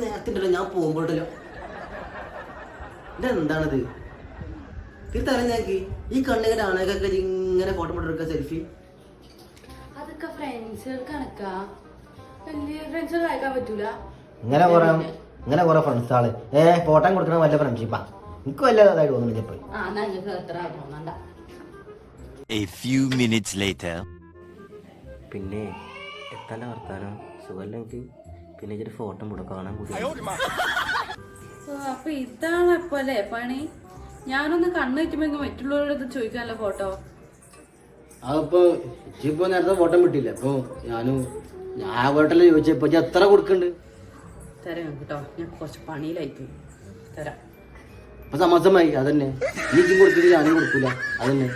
നേരത്തെ ഞാൻ പോകുമ്പോഴല്ലോ ഇതെന്താണത്? തിരിത്തറിയാൻ ഞങ്ങൾക്ക് ഈ കണ്ണിങ്ങനെ ആണൊക്കെ ഇങ്ങനെ ഫോട്ടോ എടുക്കുക സെൽഫി. അതൊക്കെ ഫ്രണ്ട്സുകൾ കണക്കാ, വലിയ ഫ്രണ്ട്സുകൾ അയക്കാൻ പറ്റൂല. ഇങ്ങനെ കുറെ ഫ്രണ്ട്സ് ആള് ഫോട്ടോ കൊടുക്കണ വല്ല ഫ്രണ്ട്ഷിപ്പാ. എനിക്ക് വല്ല അതായിട്ട് തോന്നുന്നു ഇപ്പൊ. A few minutes later. പിന്നെ എത്താൻ വർത്താനം സുഖല്ലെങ്കിൽ പിന്നെ ഇതൊരു ഫോട്ടോ കാണാൻ കൂടി. അപ്പൊ ഇതാണ് ഇപ്പൊ അല്ലേ പണി? ഞാനൊന്ന് കണ്ണു വെക്കുമ്പോ മറ്റുള്ളവരോട് ചോദിക്കാനല്ലോ ഫോട്ടോ. അതിപ്പോ ഇപ്പൊ നേരത്തെ ഫോട്ടോ വിട്ടില്ല. അപ്പൊ ഞാൻ ഫോട്ടോല് ചോദിച്ചപ്പോ എത്ര കൊടുക്കണ്ട് തരാം കേട്ടോ. ഞാൻ കുറച്ച് പണിയിലായി തരാം. അപ്പൊ സമാസമായി. അതന്നെ നീക്കും കൊടുക്കില്ല ഞാനും കൊടുക്കൂല. അതന്നെ.